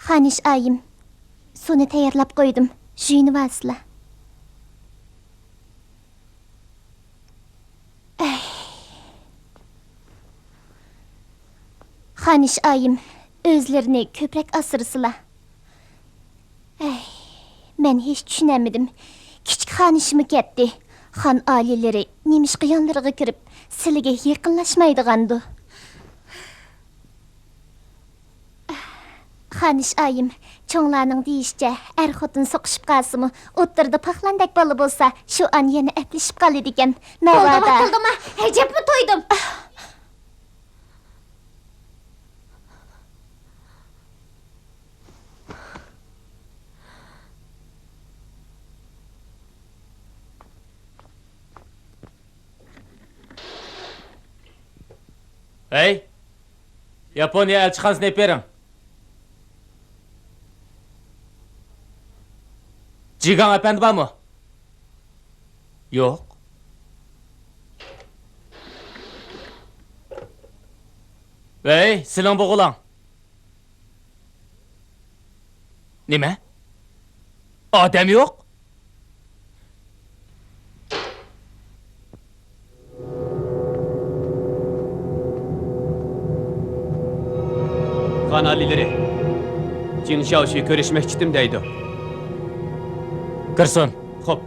Xanish ayım, suni tayyorlab qo'ydim. Juyinib olsizlar. Xanish ayım, o'zlarini ko'proq asırsılar. Men hech tushunamadim. Kichik xonishimi ketdi. Xon oliylari nemish qiyonlariga kirib, sizlarga yaqinlashmaydigandu. Xanish ayım, cho'nglarning deyishcha, xotin soqishib qolsa-mu, o'ttirda paxlandek bola bo'lsa, shu an yana aplashib qoladi ekan. Navada. To'ldimi? Ajabmi to'ydim. Hey! Yaponiya elchixonasini aytib bering. Jigan efendi bormi? Yo'q. Hey, siling bo'g'ulang. Nima? Odam yo'q? Xan alileri, Jin Shaoshi görüşmek istedim deydi. Kirsin. Xo'p.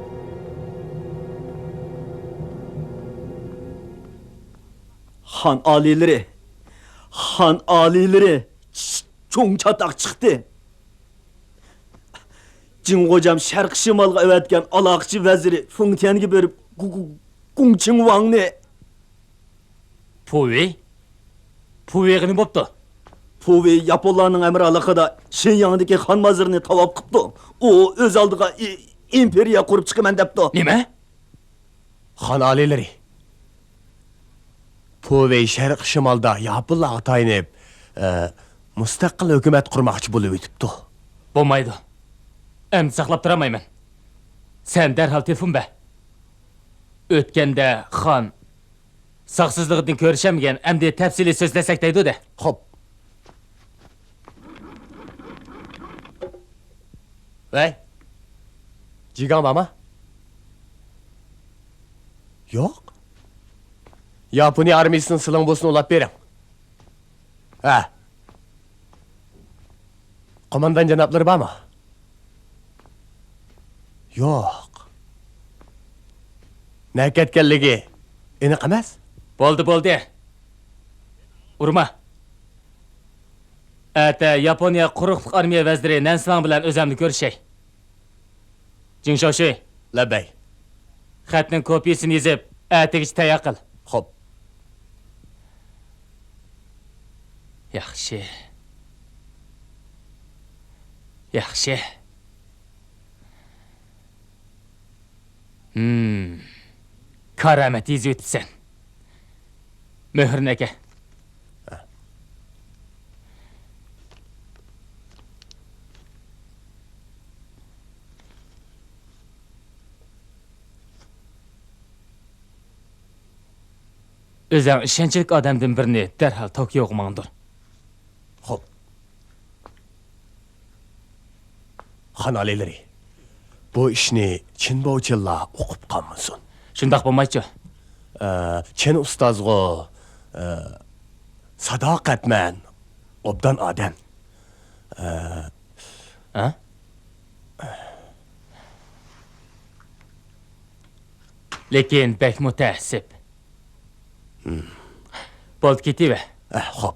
Han alileri, çoğun çatak çıktı. Jin hocam Şarkı Şimalga övetken alaqçı veziri Fengtian'ga berip Gong Qinhuangni. Puvi? Puvi'ga nima bo'pti? Puvi Yaponlarning emri alaqada Shenyangdagi xon mazirni tavop qilibdi. O o'z oldiga imperiya qurib chiqaman debdi. Nima? Xon alileri. Povey Sharq Shimolda Yaponlarga tayinib, mustaqil hukumat qurmoqchi bo'lib o'tibdi. Bo'lmaydi. Endi saqlab turamayman. Sen darhol telefon ber. O'tganda xon saqsizligidan ko'rishamagan, endi tafsiliy so'zlasak deydi-da. Xo'p. Vay. Jigan bormi? Yo'q. Yaponiya armiyasining silinbosini ulab bering. Ha. Qo'mondan janoblari bormi? Yo'q. Nakatganligi aniq emas? Bo'ldi. Urma. Ata Yaponiya quruqliq armiya vaziri Nansang bilan o'zimni ko'rishay. Jin Shaoshi, Labay. xatning kopiyasini yozib, atagich tayyor qil. Xo'p. Yaxshi. Karamat yezib o'tibsan. Muhrni aka. O'zing ishonchli odamdan birini darhol Tokioga mandir. Xo'p. Xon alileri. Bu ishni Chin Bouchilla o'qib qolmasin. Shundoq bo'lmaychi? Chin ustozg'o sadoqatman, obdan odam. Ha? Lekin bek mutaassib. Bo'ldi ketiver. Xo'p.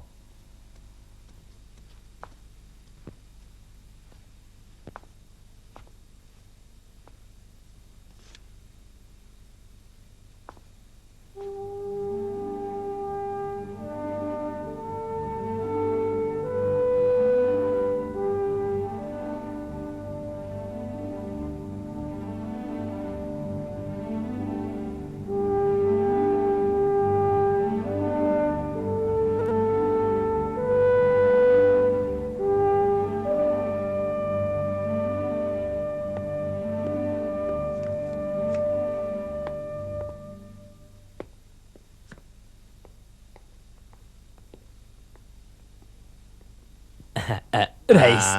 Reis.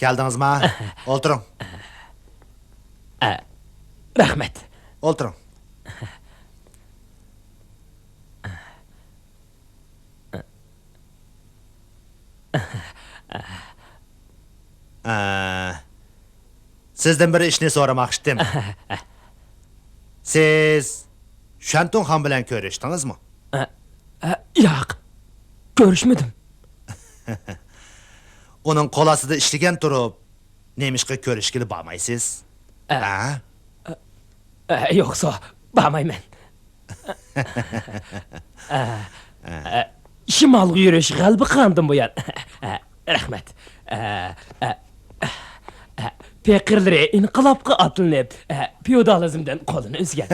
Keldingizmi? O'tiring. Rahmet. O'tiring. Sizden bir ishni so'ramoqchidim. Siz Shantung xon bilan ko'rishdingizmi? Yo'q. Görüşmedim. Uning qo'l ostida ishlagan turib, nemishqa ko'rishgili bormaysiz? Ha? Yoksa bağmayman. Şimal yürüyüş kalbi kandım bu yan. Rahmet. Pekirleri inkılapqa atılınıp, feodalizmden kolunu üzgen.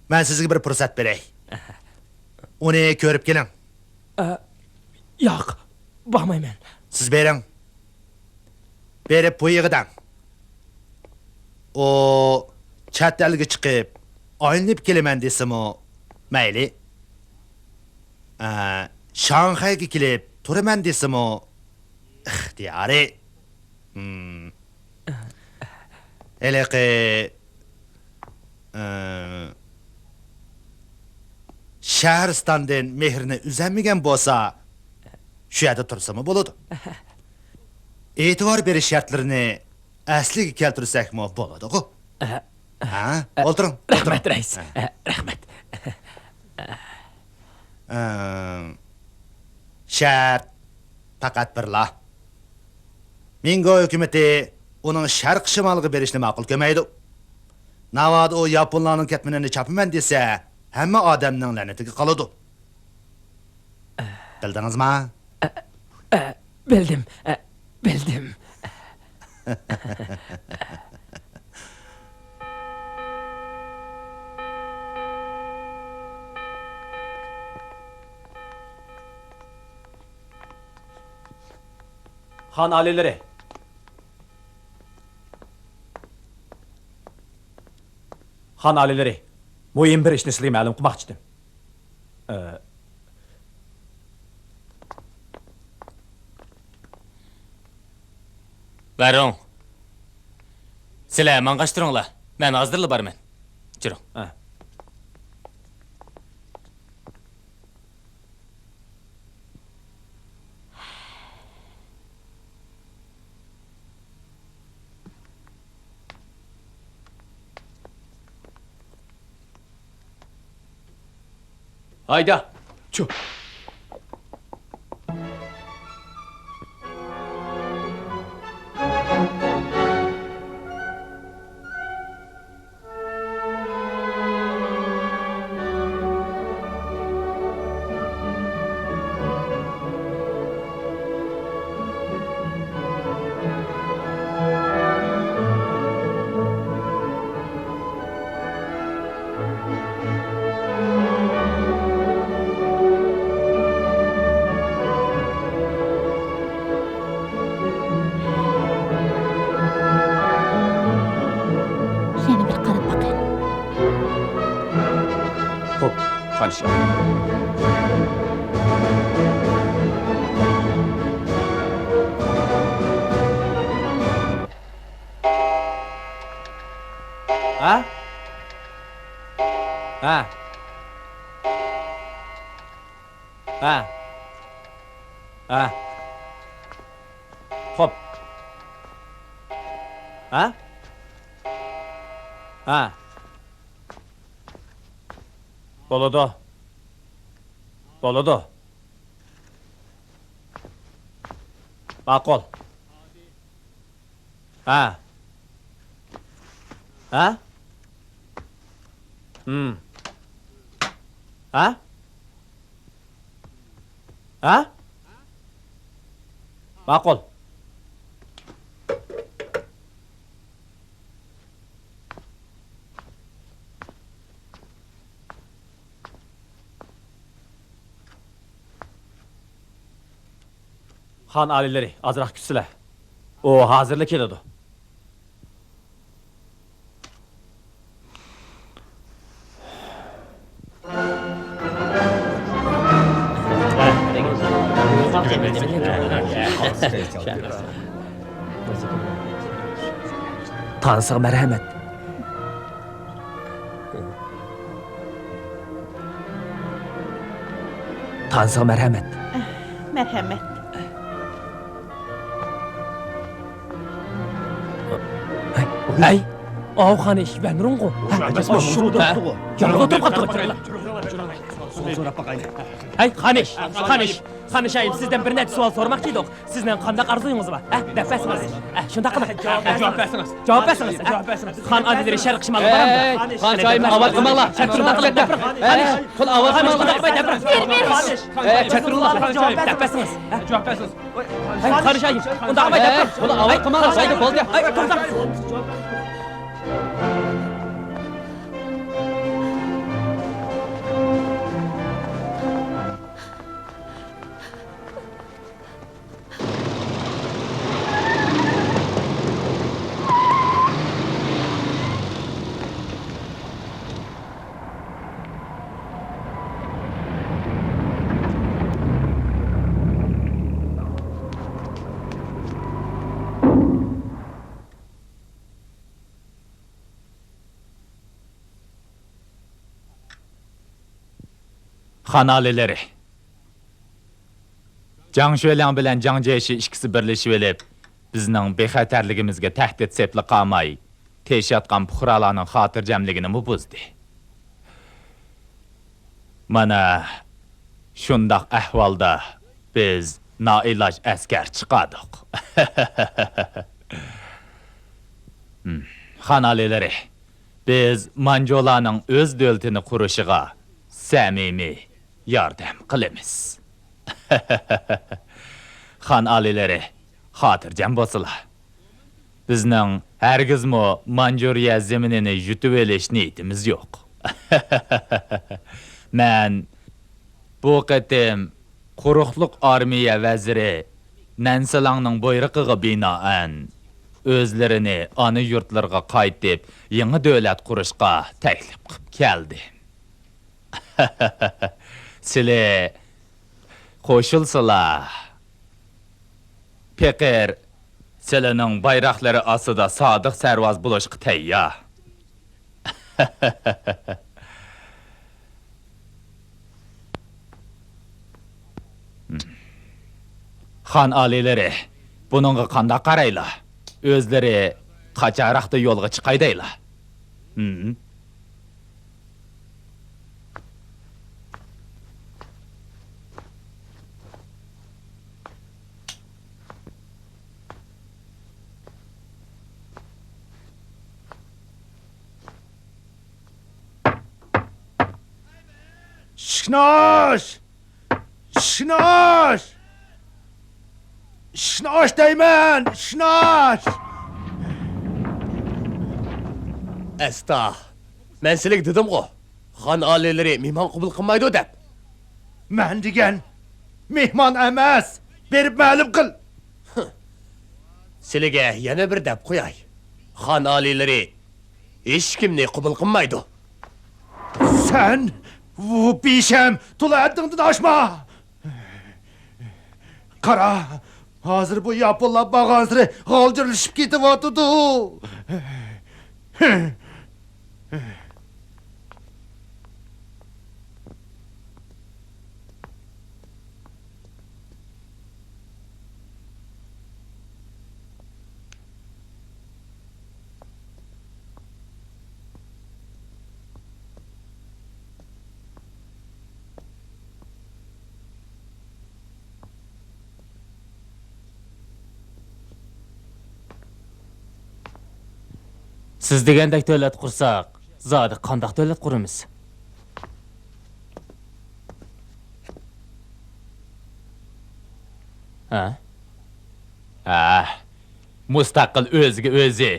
Men sizga bir fursat beray. Uni ko'rib keling. Yo'q, bağmayman. Siz bering. Berib bu yig'idan. O chet elga chiqib, aylanib kelaman desimi, mayli. Shanxayga kelib turaman desimi, ixtiyori. Eliqi Shahristondan mehrini uzamagan bo'lsa, shu yerda tursami bo'ladi. E'tibor berish shartlarini asliga keltirsakmi bo'ladi-ku. Ha? O'tiring. Rahmet reis. Rahmet. Shart faqat birla. Mingo hukumati uning sharq shimoliga berishni ma'qul ko'rmaydi. Navoda u yaponlarning ketmanini chopaman desa, hamma odamning la'natiga qoladi. Bildingizmi? Bildim. Bildim. Xan aliləri. Xan aliləri. Mühim bir işni sizə məlum qılmaq istədim. Varın. Sizler mangaştırınlar. Ben azdırlı barmen. Çırın. Hayda. Çu. Yana bir qarab bakayım. Xo'p, xanish. Ha? Ha? Ha? Ha? Xo'p. Ha? Ha? Bolodo. Bolodo. Ma'qul. Ha? Ha? Ha? Ha? Ma'qul. Xan aliləri, azraq küsülə. O, hazırlı keledi. Tanısığa merhamet. Tanısığa merhamet. Merhamet. Hey, ağam iş ben rungu. Şurada. Yanıma top kaptı. Hey, Xaniş. Xaniş ayım, sizden bir net sual sormakçıydık. Sizden qandaq arzuyunuz var? Dəfəsiniz. Şunda qılın. Cavab versiniz. Xan adileri şərq şimalı baramdır. Xan çayım avat qımaqla. Qul avat qımaqla. Çətirullah. Dəfəsiniz. Hey, Xaniş ayım, onda abay dəfər. Qul avat qımaqla. Saydı bol diye. Ay, turdan. Xanalileri. Can Şölen bilen Can Ceşi ikisi birleşip elip, bizning bexatarligimizga tahdid sepli qamay, teşiyatqan puhralarning xotirjamligini mu buzdi. Mana şundaq ahvolda biz nailoj askar chiqadik. Xanalileri, biz Manjolarning o'z davlatini qurishiga samimiy yordam qilamiz. Xan alileri, xotirjam bo'lsinlar. Bizning hargizmo Manjuriya zaminini yutib olish niyatimiz yo'q. Men bu qatim quruqliq armiya vaziri Nansalangning buyrug'iga binoan o'zlarini ana yurtlarga qaytib, yangi davlat qurishga taklif qilib keldi. Sizlar qo'shilsizlar. Pekir sizlarning bayroqlari ostida sodiq sarvoz bo'lishga tayyor. Xan alileri, bununla qandaq qaraylar? O'zlari qachonroqda yo'lga chiqaydaylar. Şnoş! Şnoş! Şnoş deymen! Şnoş! Esta. Men sizlik dedim-ku. Xan alileri mehmon qabul qilmaydi deb. Men degan mehmon emas, berib ma'lum qil. Sizlarga yana bir deb qo'yay. Xan alileri hech kimni qabul qilmaydi. Sen bu bişem tuladdingdan aşma. Qara, hozir bu yapılla bag'ansiri g'oljirlashib ketyapti. Siz degandek davlat qursak, zodi qandaq davlat quramiz? Mustaqil o'ziga o'zi.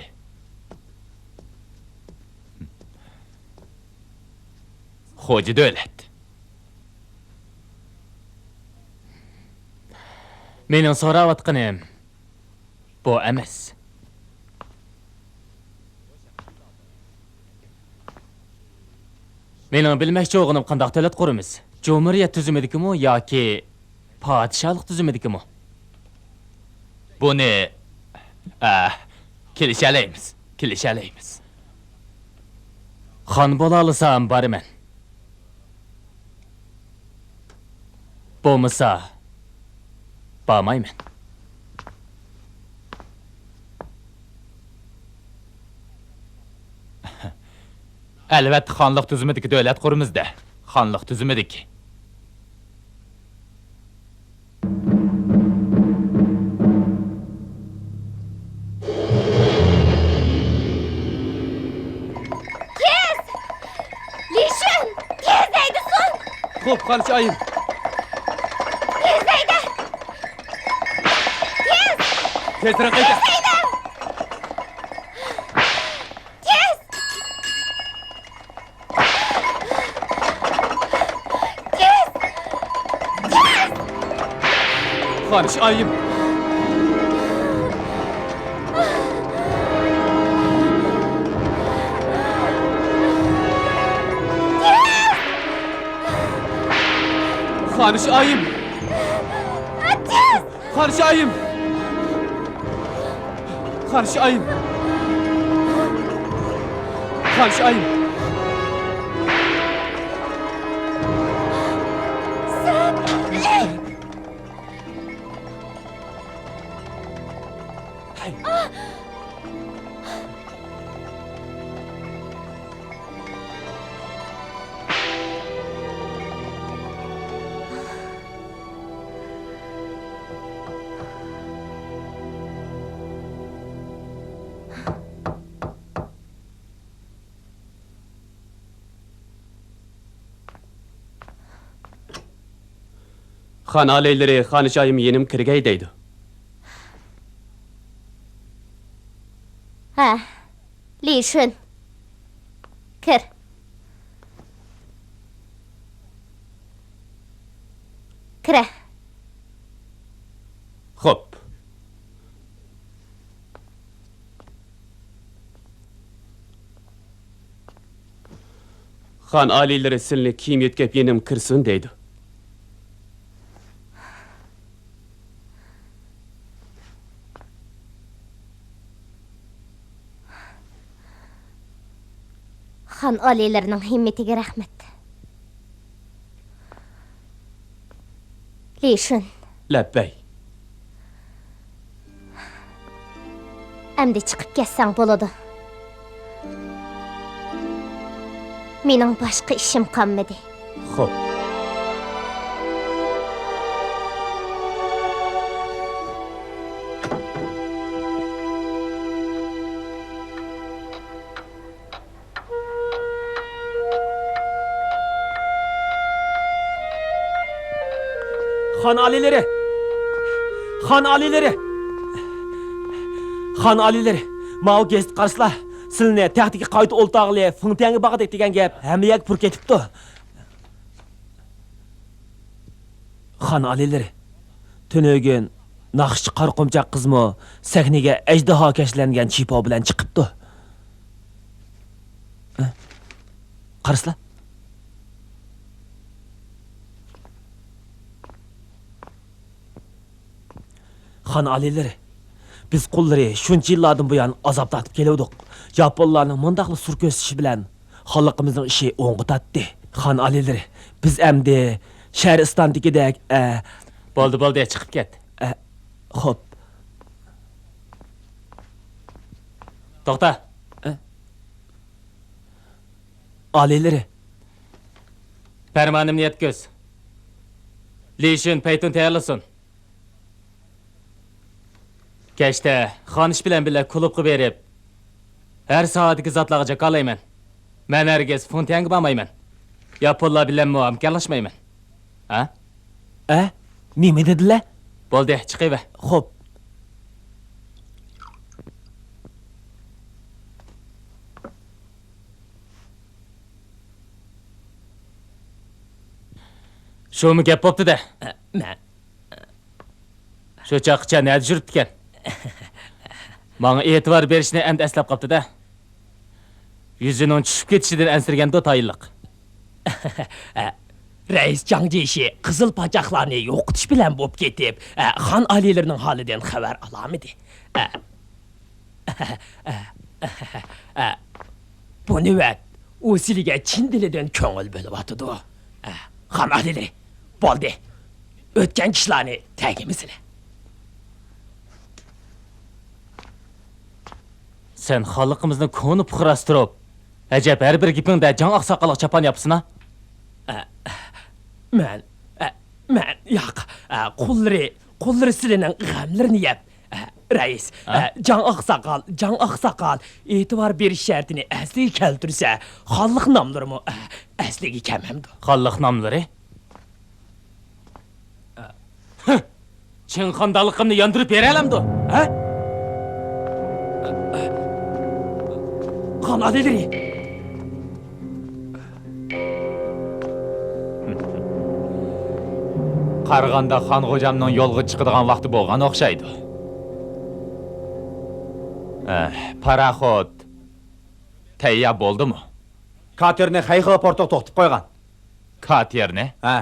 Xo'ja davlat. Mening so'rayotganim bu emas. Mening bilmoqchi bo'lganim qandaq davlat quramiz? Jumhuriyat tuzumidikimi yoki Padişahlık düzümediki mi? Buni kilişeleymiz. Xan bolalısam bari mən. Bolmasa, barmay mən. Əlbəttə xanlıq düzümüdiki dövlət qurumuz da. Xanlıq düzümüdiki. Lişin! Tezeydi son! Xo'p, qanicha oyim. Tezeydi! Tezroq ayt. Qanicha oyim. Qanicha oyim. Qanicha oyim. Qanicha oyim. Qanicha oyim. Xan aleyleri xaniçayım yenim kirgey deydi. Ha, Lişin. Kir. Kire. Xo'p. Xan aleyleri silni kiyim yetkep yenim kirsin deydi. Xan aleylerinin himmetiga rahmet. Lişin. Labbay. Əmdi çıxıb kəssən boladı. Mening başqa işim qanmadı. Xo'p. Xan alileri! Xan alileri! Xan alileri! Mao gezdi qarsıla. Silni taxtiki qayta oltağılı Fıntiyangi bağıdık degen gap hemiyek pur ketipti. Xan alileri! Tönögün naqshchi qarqumchaq qizmi sahnaga ajdaho kashlangan chipo bilan chiqibdi. Qarsıla. Xan alileri, biz qulları shuncha yillardan buyon azob tatib keluvdik. Yaponlarning mundaqli surko'sishi bilan xalqimizning ishi o'ng'i tatdi. Xan alileri, biz endi Shahristondagidek Bo'ldi, chiqib ket. Xo'p. To'xta. Alileri, Fermanimni yetkaz. Lişin paytun tayyorlasin. Kechda xonish bilan birga klubga berib, har soatiga zotlarga jaqalayman. Men hargiz Fıntiyangi bormayman. Yaponlar bilan hamkorlashmayman. Ha? nima dedilar? Bo'ldi, chiqaver. Xo'p. Shumi gap bo'pti-da. Shu chaqcha nada yuribdi ekan? Menga e'tibor berishni endi eslab qopti-da. Yuzining tushib ketishidan ansirganda tayinliq. Reis Cangceşi kızıl bacaklarını yo'qotish bilan bo'lib ketib, xon alilarining holidan xabar olamidi? Bu navbat u sizga chin dilidan ko'ngil bo'lyotidi. Xon alilari, bo'ldi. O'tgan kishilarni tagimizlar. Sen xalqimizni ko'ni puxrastirib, ajab har bir gapingda jon oqsoqoloq chapan yapsın ha? Men yo'q, qo'llari sizlarning g'amlarini yeb. Reis, jon oqsoqol, e'tibor berish shartini asliga keltirsa, xalq nomlarimi asliga kelmamdi. Xalq nomlari? Chin xondaligimni yondirib beralamdi, ha? Xon alilari. Qarg'anda xon xo'jamning yo'lga chiqadigan vaqti bo'lgan o'xshaydi. Paraxod tayyor bo'ldimi? Katerni Xayxo portga to'xtatib qo'ygan. Katerni? Ha.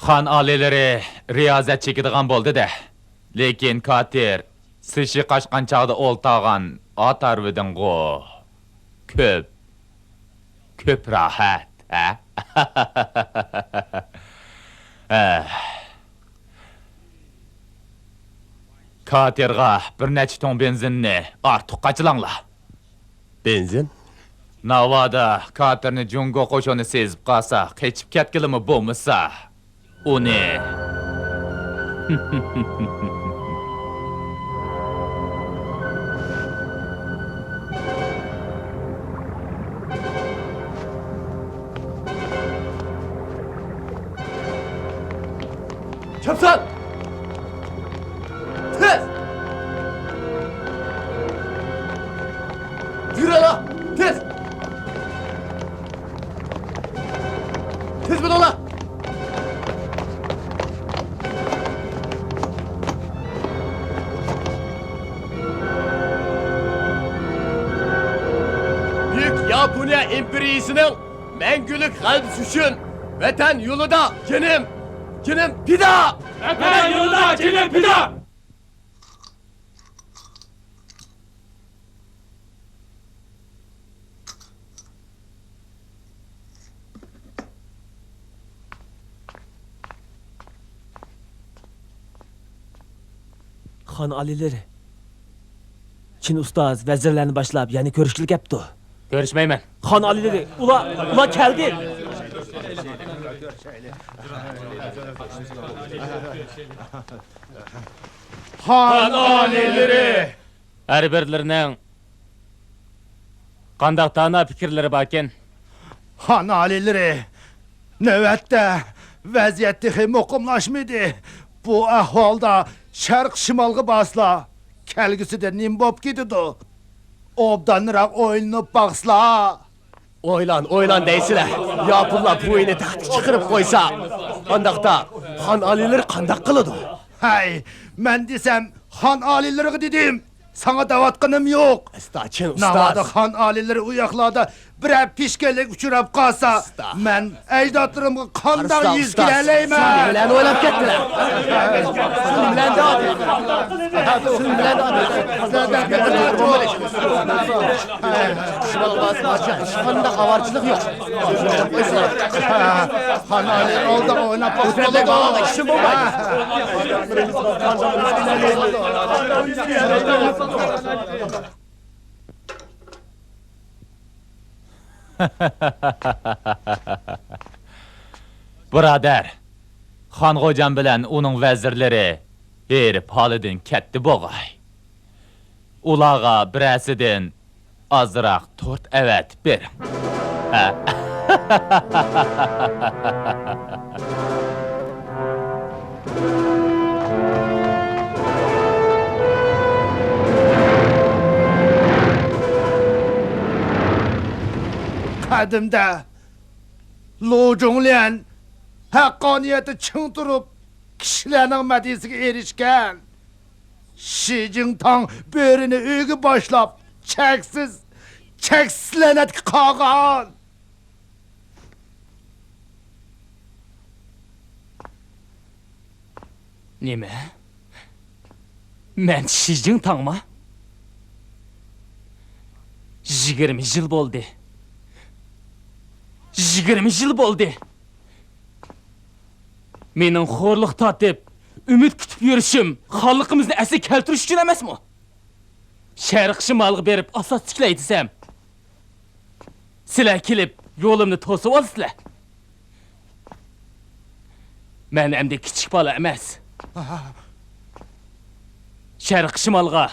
Xon alilari riyozat chekadigan bo'ldi-da. Lekin Kater sishi qaçqan chaqda o'ltag'an otarvidin go. Ko'p rahat, ha? Katerga bir necha ton benzinni ortiq qachilanglar. Benzin? Navada Katerni jungo qo'shini sezib qolsa, qechib ketgilimi bo'lmasa, uni Çapsan! Tez! Yürü la! Tez! Tez mi ola? Büyük Yaponiya İmperiyasının mengülük kalbisi üçün vatan yolunda canım pida! Vatan yolunda canım pida! Xon alilari. Chin ustoz vazirlarni boshlab, ya'ni ko'rishlik yapti. Görüşmeymen. Xon alilari, ular keldi. xon alilari Her birlerinin qandaq fikirleri baken. Han alileri, növətdə vəziyyət dəxi muqimlaşmıydı. Bu əhvalda şərq şimalğı basla, kəlgisi də nimbop gididu. Obdanıraq oynayıb baxsla. Oylan deysile. Yapılla bu oyunu tahtı çıkırıp koysa. Andaqda Xon alilari qandaq qılıdı? Hay, mən desəm, han alileri dedim. Sana davatqınım yok. Estağçın Navada ustaz. han alileri uyaqlarda birə pişkelik uçurab qalsa, mən əcdadlarımı qandan yüzgilələyim. Suni bilen oylap kettiler. Suni bilen de adı. Suni bilen de adı. Şimal basın açan. Şifanda havarcılık yok. Han alileri oldu oynap Öterde kalan işim bu var. Birader, xon xo'jam bilan uning vazirlari erib holidan ketdi bo'g'ay. Ularga birasidan ozroq 4 avat bering. Qədimdə Lu Zhonglian haqqaniyyəti çın durub kişilərin mədisiga erişkən. Xi Jinping börini öygü başlap cheksiz lanetga qolgan. Nima? Men Shi Jingtangmi? 20 yil bo'ldi. 20 yil bo'ldi. Mening xo'rliq tatib, umid kutib yurishim xalqimizni asli keltirish uchun emasmi? Sharq shimolga berib asos tiklay desam, sizlar kelib yo'limni to'sib olsizlar. Men endi kichik bola emas. Sharq shimolga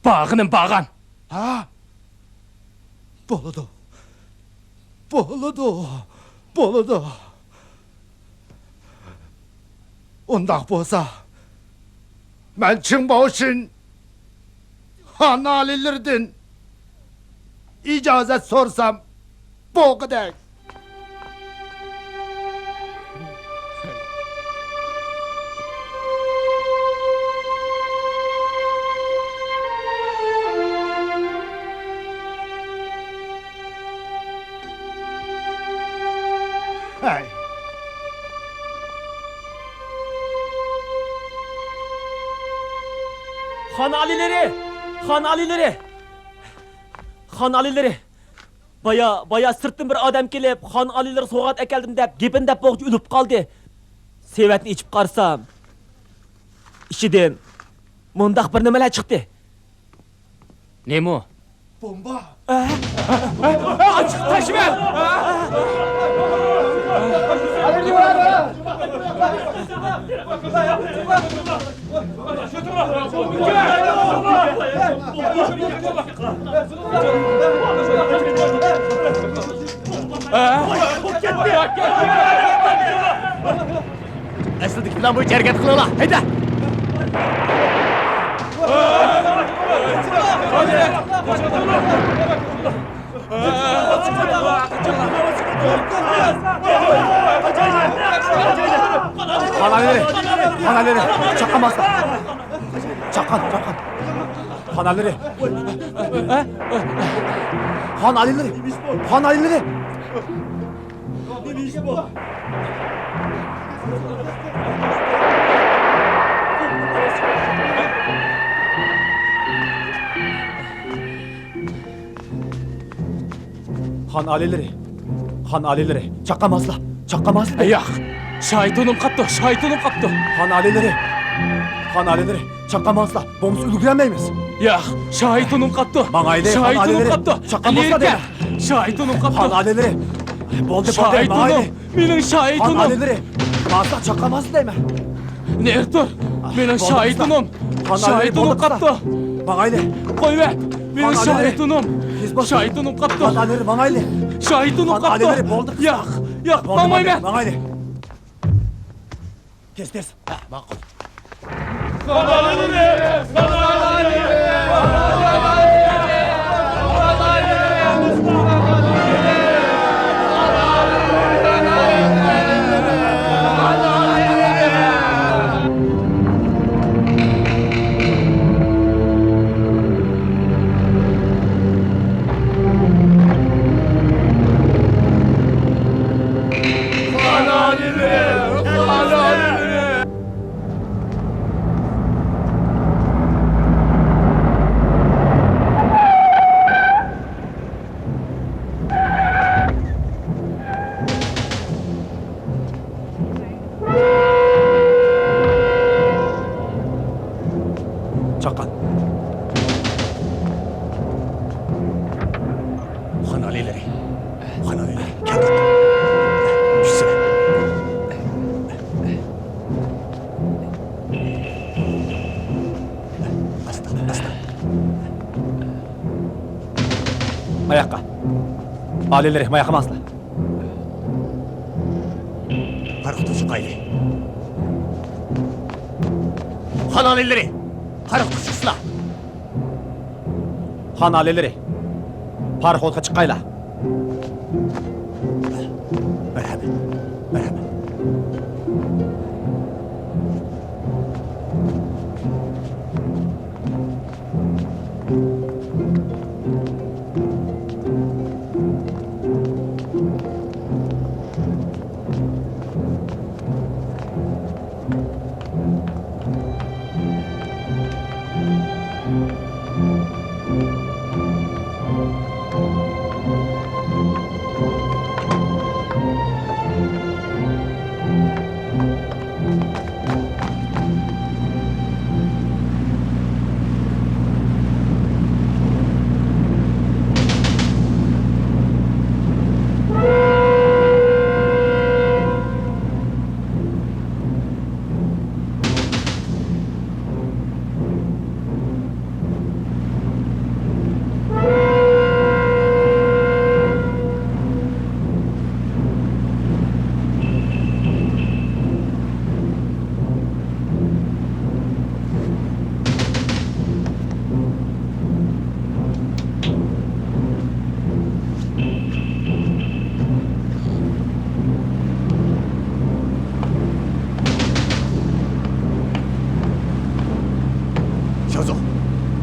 bağının bağan. Ha? Boludu. Ondaq bolsa, mən Çin Baoşin Han alilərdən icazət sorsam, bu qədər. Hey. Han alileri! Han alileri! Han alileri! Baya sırttan bir adam kelip, Han alileri soğat ekeldim dep, gepin dep boğucu ülüp kaldı. Sevetini içip qarsam, işiden mundaq bir nimeler çıktı. Ne mu? Bomba. Açık taşıver! Əsildiki plan bu hərəkət qılırlar. Heydə. Hanaleri, çakamazlar. Çakan. Hanaleri. Hanaleri. Han alileri. Çakamazlar. Yok, şahitunum kaptı. Han alileri. Çakamazlar. Bomuz ülgülenmeyimiz. Yok, şahitunum kaptı. Mağaylı, Şahitunum Han kaptı. alileri. Çakamazlar değil mi? Şahitunum kaptı. Han alileri. Boldu Şahitunum. Benim şahitunum. Han alileri. Mağazda çakamazlar değil mi? Nerede? Benim şahitunum. Şahitunum kaptı. Mağaylı. Koy ver. Benim Han alileri. şahitunum. Hizbaşı. Şahitunum kaptı. Han alileri mağaylı. Şahitunum Han kaptı. alileri boldu. Yok, mamayı ver. Mağaylı. Kes. Makul. Çakan. Han alileri. Gel. Düşsene. Asta. Ayakka. Alileri mayakamazlar. Karıktucu kaydı. Han alileri. Karıktucusla. Han alileri. Paraxodga chiqqaylar. Marhamat.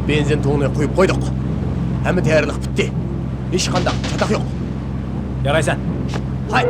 benzin to'g'ini qo'yib qo'ydik. Hamma tayyorlik bitdi. Hech qanday chatoq yo'q. Yaraysan. Hay.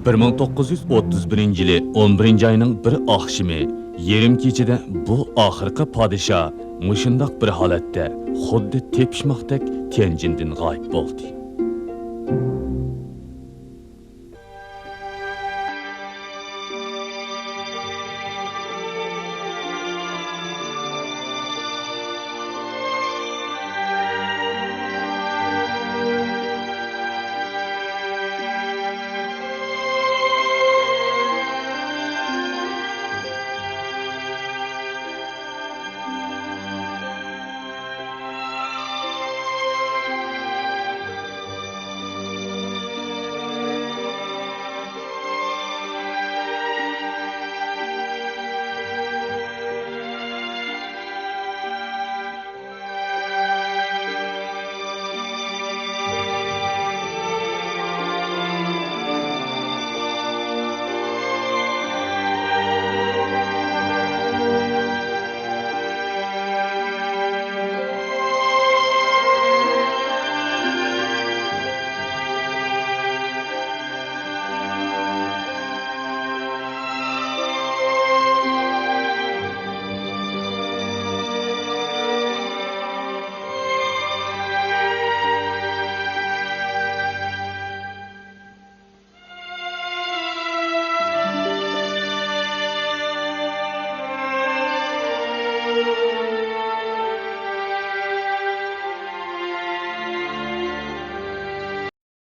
Bir 1931 yili 11 ayning bir oqshimi yarim kechida bu oxirgi podsho mushundoq bir holatda xuddi tepishmoqdek Tianjindan g'oyib bo'ldi.